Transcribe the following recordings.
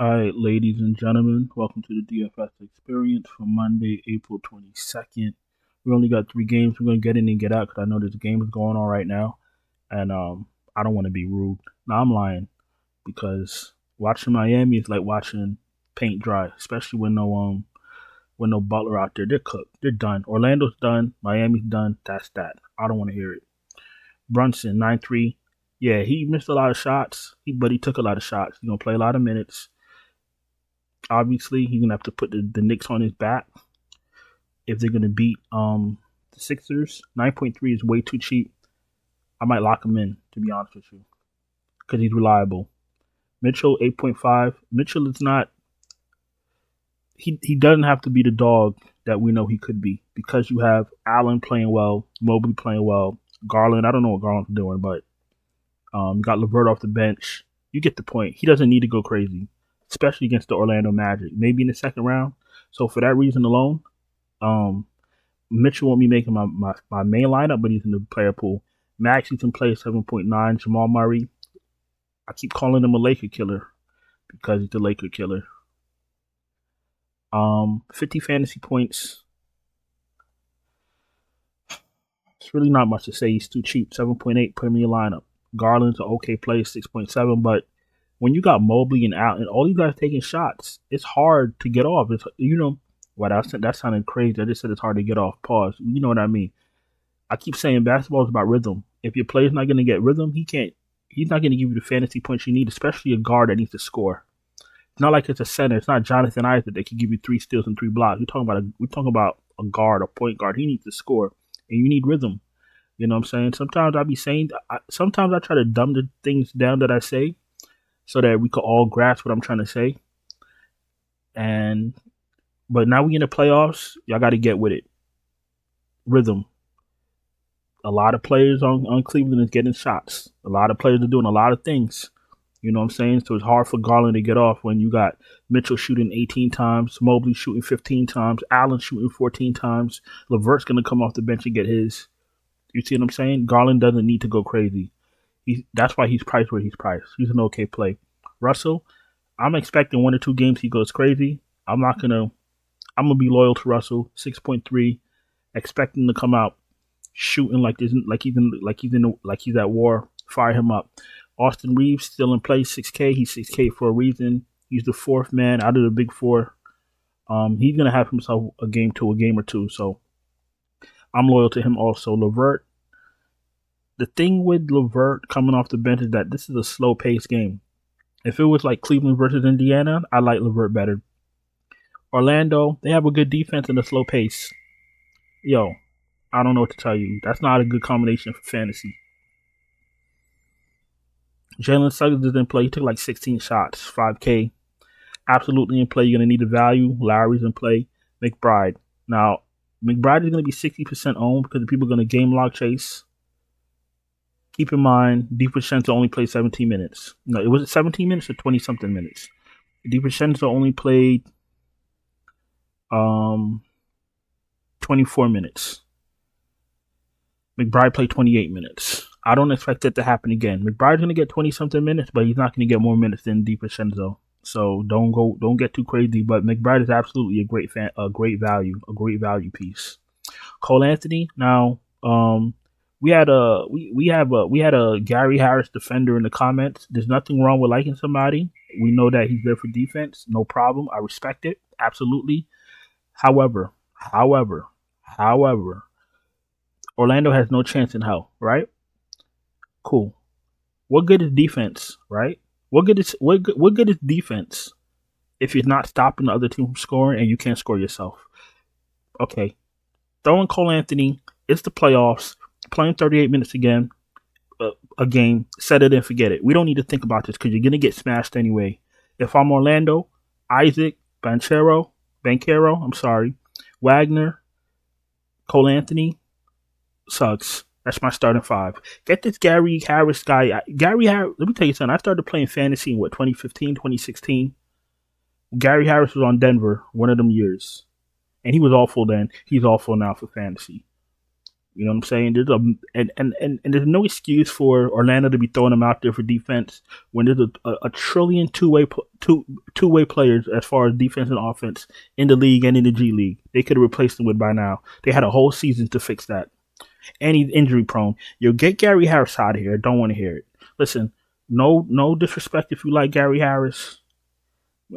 All right, ladies and gentlemen, welcome to the DFS experience for Monday, April 22nd. We only got three games. We're going to get in and get out because I know there's a game is going on right now. And I don't want to be rude. No, I'm lying because watching Miami is like watching paint dry, especially when no Butler out there. They're cooked. They're done. Orlando's done. Miami's done. That's that. I don't want to hear it. Brunson, 9-3. Yeah, he missed a lot of shots, but he took a lot of shots. He's going to play a lot of minutes. Obviously, he's gonna have to put the Knicks on his back if they're gonna beat the Sixers. 9.3 is way too cheap. I might lock him in, to be honest with you, because he's reliable. Mitchell 8.5. Mitchell is not. He doesn't have to be the dog that we know he could be because you have Allen playing well, Mobley playing well, Garland. I don't know what Garland's doing, but you got LeVert off the bench. You get the point. He doesn't need to go crazy, especially against the Orlando Magic, maybe in the second round. So for that reason alone, Mitchell won't be making my main lineup, but he's in the player pool. Max, he can play 7.9. Jamal Murray, I keep calling him a Laker killer because he's the Laker killer. 50 fantasy points. It's really not much to say. He's too cheap. 7.8, put him in your lineup. Garland's an okay play, 6.7, but when you got Mobley and Allen, and all you guys taking shots, it's hard to get off. It's that sounded crazy. I just said it's hard to get off. Pause. You know what I mean? I keep saying basketball is about rhythm. If your player's not going to get rhythm, he's not going to give you the fantasy points you need, especially a guard that needs to score. It's not like it's a center. It's not Jonathan Isaac that can give you 3 steals and 3 blocks. We're talking about a guard, a point guard. He needs to score, and you need rhythm. You know what I'm saying? Sometimes sometimes I try to dumb the things down that I say, so that we could all grasp what I'm trying to say. But now we in the playoffs, y'all got to get with it. Rhythm. A lot of players on Cleveland is getting shots. A lot of players are doing a lot of things. You know what I'm saying? So it's hard for Garland to get off when you got Mitchell shooting 18 times, Mobley shooting 15 times, Allen shooting 14 times. LeVert's going to come off the bench and get his. You see what I'm saying? Garland doesn't need to go crazy. That's why he's priced where he's priced. He's an okay play. Russell, I'm expecting 1 or 2 games he goes crazy. I'm gonna be loyal to Russell. 6.3, expecting to come out shooting like he's at war. Fire him up. Austin Reeves still in play. 6K. He's 6K for a reason. He's the 4th man out of the big 4. He's gonna have himself a game or two. So I'm loyal to him also. LeVert. The thing with LeVert coming off the bench is that this is a slow paced game. If it was like Cleveland versus Indiana, I like LeVert better. Orlando, they have a good defense and a slow pace. Yo, I don't know what to tell you. That's not a good combination for fantasy. Jalen Suggs is in play. He took like 16 shots, 5K. Absolutely in play. You're going to need the value. Lowry's in play. McBride. Now, McBride is going to be 60% owned because the people are going to game log chase. Keep in mind, DiVincenzo only played 17 minutes. No, it was 17 minutes or 20-something minutes. DiVincenzo only played 24 minutes. McBride played 28 minutes. I don't expect that to happen again. McBride's going to get 20-something minutes, but he's not going to get more minutes than DiVincenzo. So don't get too crazy. But McBride is absolutely a great great value piece. Cole Anthony. Now, we had a Gary Harris defender in the comments. There's nothing wrong with liking somebody. We know that he's there for defense. No problem. I respect it. Absolutely. However, Orlando has no chance in hell, right? Cool. What good is defense, right? What good is defense if you're not stopping the other team from scoring and you can't score yourself? Okay. Throwing Cole Anthony, it's the playoffs, playing 38 minutes again, a game, set it and forget it. We don't need to think about this because you're going to get smashed anyway. If I'm Orlando, Isaac, Banchero, Wagner, Cole Anthony, Suggs. That's my starting 5. Get this Gary Harris guy. Gary Harris, let me tell you something. I started playing fantasy in 2015, 2016. Gary Harris was on Denver one of them years. And he was awful then. He's awful now for fantasy. You know what I'm saying? And there's no excuse for Orlando to be throwing them out there for defense when there's a trillion two-way players as far as defense and offense in the league and in the G League. They could have replaced them with by now. They had a whole season to fix that. And he's injury prone. You'll get Gary Harris out of here. Don't want to hear it. Listen, no disrespect if you like Gary Harris.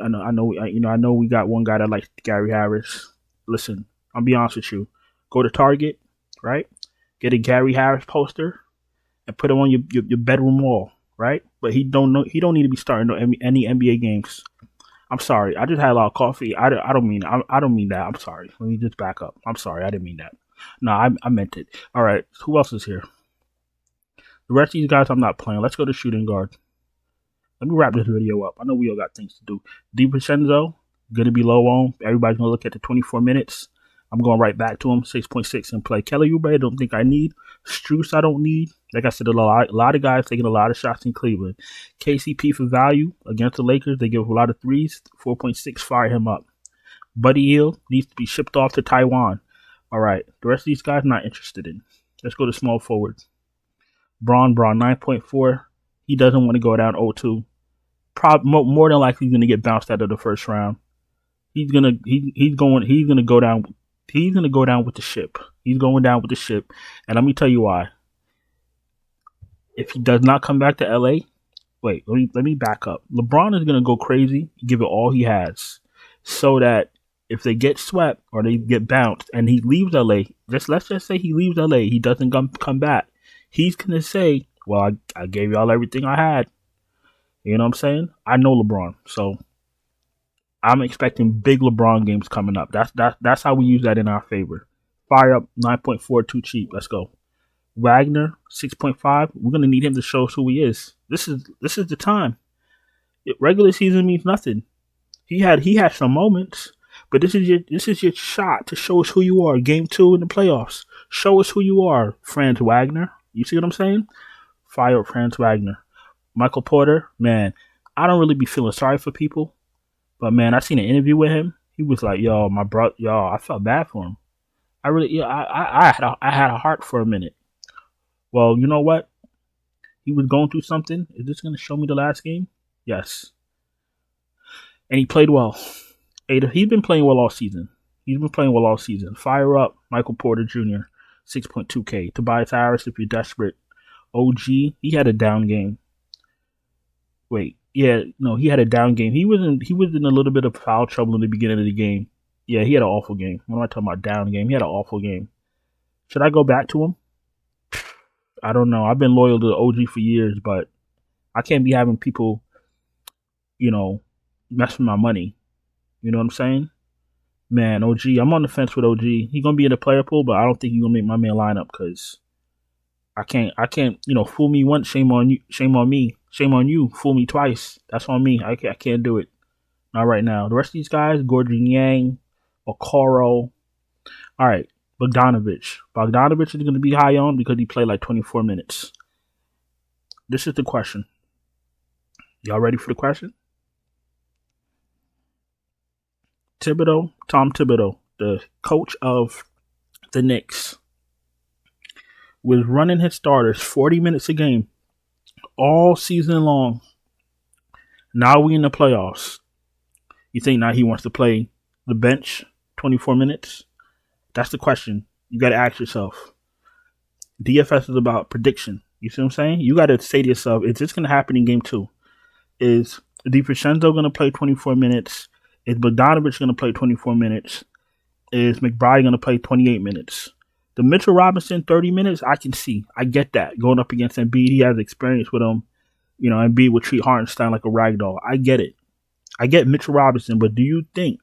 I know we got one guy that likes Gary Harris. Listen, I'll be honest with you. Go to Target, right? Get a Gary Harris poster and put it on your bedroom wall, right? But he don't need to be starting any NBA games. I'm sorry. I just had a lot of coffee. I don't mean that. I'm sorry. Let me just back up. I'm sorry. I didn't mean that. No, I meant it. All right. Who else is here? The rest of these guys I'm not playing. Let's go to shooting guard. Let me wrap this video up. I know we all got things to do. DiVincenzo, going to be low on. Everybody's going to look at the 24 minutes. I'm going right back to him, 6.6 in play. Kelly Oubre, I don't think I need. Strus, I don't need. Like I said, a lot of guys taking a lot of shots in Cleveland. KCP for value against the Lakers. They give a lot of threes. 4.6, fire him up. Buddy Hield needs to be shipped off to Taiwan. All right. The rest of these guys, not interested in. Let's go to small forwards. Braun, 9.4. He doesn't want to go down 0-2. More than likely, he's going to get bounced out of the first round. He's going to go down. He's going to go down with the ship. He's going down with the ship. And let me tell you why. If he does not come back to LA, let me back up. LeBron is going to go crazy, give it all he has, so that if they get swept or they get bounced and he leaves LA, let's just say he leaves LA, he doesn't come back. He's going to say, well, I gave y'all everything I had. You know what I'm saying? I know LeBron, so I'm expecting big LeBron games coming up. That's how we use that in our favor. Fire up 9.4, too cheap. Let's go. Wagner 6.5. We're gonna need him to show us who he is. This is the time. Regular season means nothing. He had some moments, but this is your shot to show us who you are. Game 2 in the playoffs. Show us who you are, Franz Wagner. You see what I'm saying? Fire up Franz Wagner. Michael Porter, man, I don't really be feeling sorry for people, but man, I seen an interview with him. He was like, "Yo, my bro, I felt bad for him. I had a heart for a minute." Well, you know what? He was going through something. Is this going to show me the last game? Yes. And he played well. He's been playing well all season. Fire up Michael Porter Jr. 6.2K. Tobias Harris, if you're desperate. OG, he had a down game. He had a down game. He was in a little bit of foul trouble in the beginning of the game. Yeah, he had an awful game. What am I talking about? Down game. He had an awful game. Should I go back to him? I don't know. I've been loyal to the OG for years, but I can't be having people, mess with my money. You know what I'm saying? Man, OG, I'm on the fence with OG. He's gonna be in the player pool, but I don't think he's gonna make my main lineup because I can't, fool me once, shame on you, shame on me, shame on you, fool me twice. That's on me. I can't do it. Not right now. The rest of these guys, Gordon Yang, Okoro. All right, Bogdanovich. Bogdanovich is going to be high on because he played like 24 minutes. This is the question. Y'all ready for the question? Tom Thibodeau, the coach of the Knicks, was running his starters 40 minutes a game all season long. Now we in the playoffs. You think now he wants to play the bench 24 minutes? That's the question you got to ask yourself. DFS is about prediction. You see what I'm saying? You got to say to yourself, is this going to happen in game 2? Is DiVincenzo going to play 24 minutes? Is Bogdanovich going to play 24 minutes? Is McBride going to play 28 minutes? The Mitchell Robinson 30 minutes, I can see. I get that. Going up against Embiid, he has experience with him. Embiid would treat Hartenstein like a rag doll. I get it. I get Mitchell Robinson, but do you think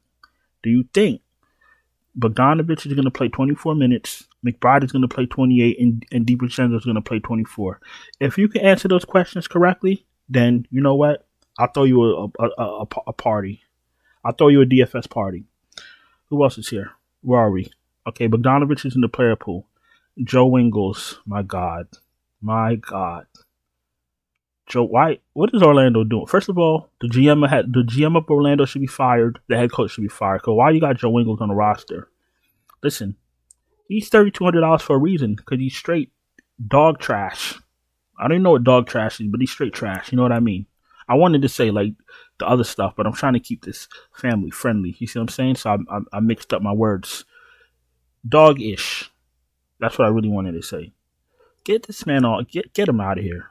Bogdanovich is going to play 24 minutes, McBride is going to play 28, and DiVincenzo is going to play 24? If you can answer those questions correctly, then you know what? I'll throw you a party. I'll throw you a DFS party. Who else is here? Where are we? Okay, Bogdanovich is in the player pool. Joe Ingles, my God. Joe White, what is Orlando doing? First of all, the GM of Orlando should be fired. The head coach should be fired. Because why you got Joe Ingles on the roster? Listen, He's $3,200 for a reason, because he's straight dog trash. I don't even know what dog trash is, but he's straight trash. You know what I mean? I wanted to say like the other stuff, but I'm trying to keep this family friendly. You see what I'm saying? So I mixed up my words. Dog-ish. That's what I really wanted to say. Get this man on. Get him out of here.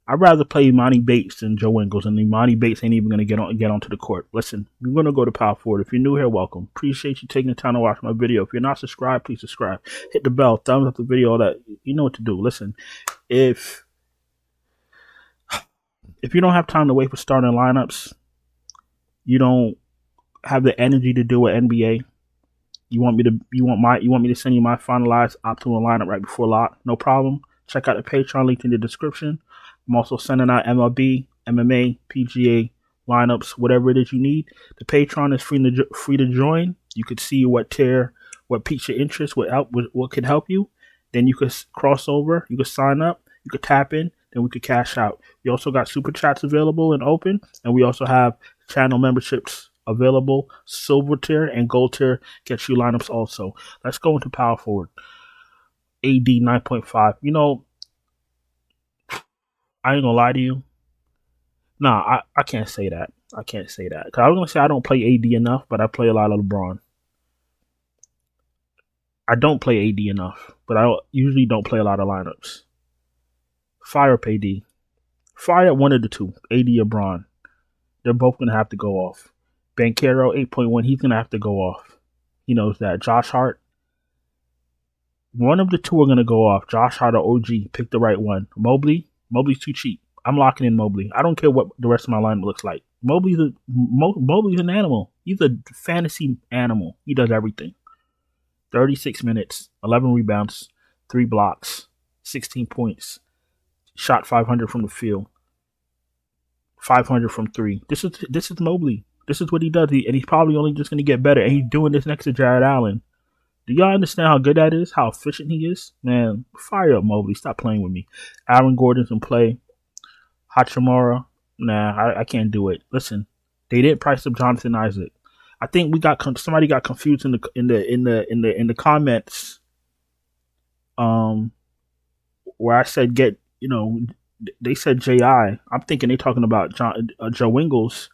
I'd rather play Imani Bates than Joe Ingles, and Imani Bates ain't even gonna get onto the court. Listen, we're gonna go to power forward. If you're new here, welcome. Appreciate you taking the time to watch my video. If you're not subscribed, please subscribe. Hit the bell, thumbs up the video, all that. You know what to do. Listen, if you don't have time to wait for starting lineups, you don't have the energy to do an NBA. You want me to send you my finalized optimal lineup right before lock? No problem. Check out the Patreon link in the description. I'm also sending out MLB, MMA, PGA lineups, whatever it is you need. The Patreon is free to join. You could see what piques your interest, what could help you. Then you could cross over. You could sign up. You could tap in. Then we could cash out. We also got super chats available and open, and we also have channel memberships available. Silver tier and gold tier gets you lineups also. Let's go into power forward. AD 9.5. You know, I ain't gonna lie to you. Nah, I can't say that. I can't say that. Cause I was gonna say I don't play AD enough, but I play a lot of LeBron. I don't play AD enough, but I usually don't play a lot of lineups. Fire up AD. Fire up one of the two, AD or Bron. They're both gonna have to go off. Banchero 8.1, he's gonna have to go off. He knows that. Josh Hart. One of the two are gonna go off. Josh Hart or OG. Pick the right one. Mobley's too cheap. I'm locking in Mobley. I don't care what the rest of my lineup looks like. Mobley's an animal. He's a fantasy animal. He does everything. 36 minutes, 11 rebounds, 3 blocks, 16 points. Shot 500 from the field. 500 from 3. This is Mobley. This is what he does. And he's probably only just going to get better. And he's doing this next to Jared Allen. Do y'all understand how good that is? How efficient he is? Man, fire up Mobley. Stop playing with me. Aaron Gordon's in play. Hachimura. Nah, I can't do it. Listen, they didn't price up Jonathan Isaac. I think somebody got confused in the comments. Where I said they said J.I. I'm thinking they're talking about Joe Ingles.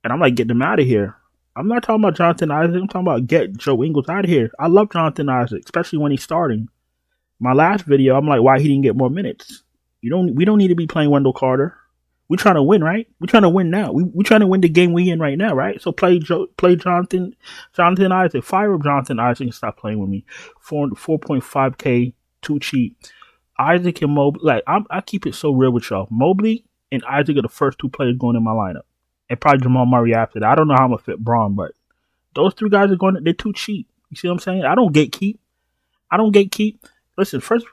And I'm like, get them out of here. I'm not talking about Jonathan Isaac. I'm talking about get Joe Ingles out of here. I love Jonathan Isaac, especially when he's starting. My last video, I'm like, why he didn't get more minutes? We don't need to be playing Wendell Carter. We're trying to win, right? We're trying to win now. We're trying to win the game we in right now, right? So play Jonathan Isaac. Fire up Jonathan Isaac and stop playing with me. 4.5K, too cheap. Isaac and Mobley, like I keep it so real with y'all. Mobley and Isaac are the first two players going in my lineup. And probably Jamal Murray after that. I don't know how I'm going to fit Braun, but those three guys they're too cheap. You see what I'm saying? I don't gatekeep. Listen, first,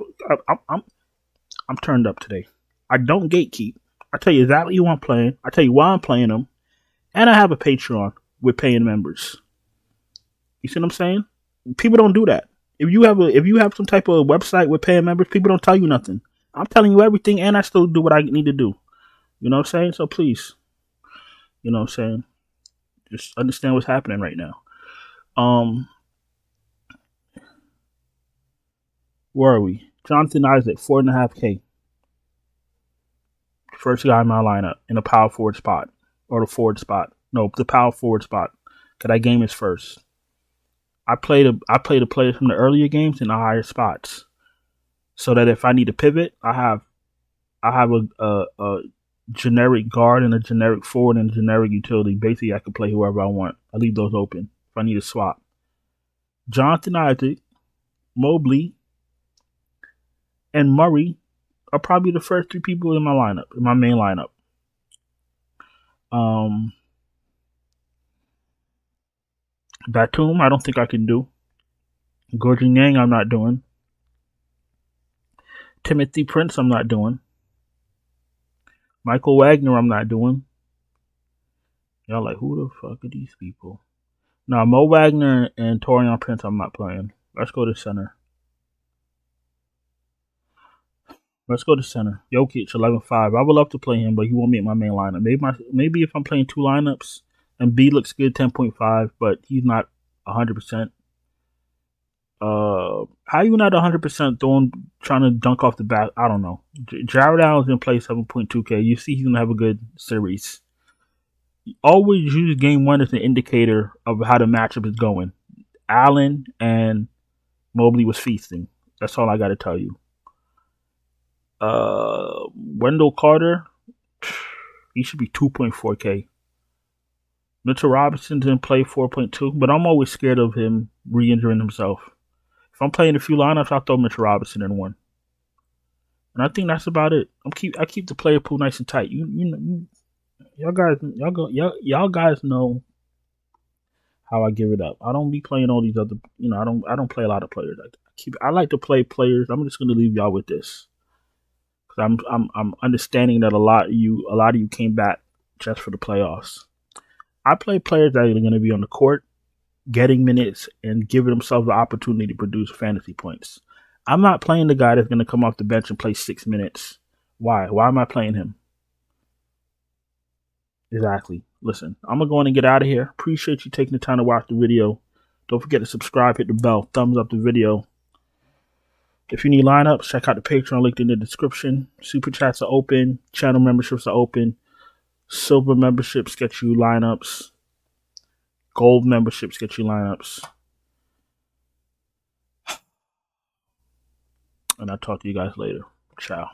I'm turned up today. I don't gatekeep. I tell you exactly who I'm playing. I tell you why I'm playing them. And I have a Patreon with paying members. You see what I'm saying? People don't do that. If you have some type of website with paying members, people don't tell you nothing. I'm telling you everything, and I still do what I need to do. You know what I'm saying? So please. You know what I'm saying? Just understand what's happening right now. Where are we? Jonathan Isaac, 4.5K. First guy in my lineup in the power forward spot. Or the forward spot. No, the power forward spot. Because that game is first. I play the players from the earlier games in the higher spots. So that if I need to pivot, I have a generic guard and a generic forward and a generic utility. Basically, I can play whoever I want. I leave those open if I need to swap. Jonathan Isaac, Mobley, and Murray are probably the first three people in my lineup, in my main lineup. Batum, I don't think I can do. Gordon Yang, I'm not doing. Timothy Prince, I'm not doing. Michael Wagner, I'm not doing. Y'all like, who the fuck are these people? No, Mo Wagner and Taurean Prince, I'm not playing. Let's go to center. Jokic, 11.5. I would love to play him, but he won't make my main lineup. Maybe if I'm playing two lineups, and B looks good, 10.5, but he's not 100%. How you not 100% trying to dunk off the bat? I don't know. Jared Allen's gonna play 7.2K. You see, he's gonna have a good series. Always use game one as an indicator of how the matchup is going. Allen and Mobley was feasting. That's all I got to tell you. Wendell Carter, he should be 2.4K. Mitchell Robinson didn't play 4.2, but I'm always scared of him re-injuring himself. If I'm playing a few lineups, I'll throw Mitchell Robinson in one. And I think that's about it. I keep the player pool nice and tight. Y'all guys know how I give it up. I don't be playing all these other. I don't play a lot of players. I like to play players. I'm just gonna leave y'all with this because I'm understanding that a lot of you came back just for the playoffs. I play players that are going to be on the court, getting minutes, and giving themselves the opportunity to produce fantasy points. I'm not playing the guy that's going to come off the bench and play 6 minutes. Why? Why am I playing him? Exactly. Listen, I'm going to go on and get out of here. Appreciate you taking the time to watch the video. Don't forget to subscribe, hit the bell, thumbs up the video. If you need lineups, check out the Patreon linked in the description. Super chats are open. Channel memberships are open. Silver memberships get you lineups. Gold memberships get you lineups. And I'll talk to you guys later. Ciao.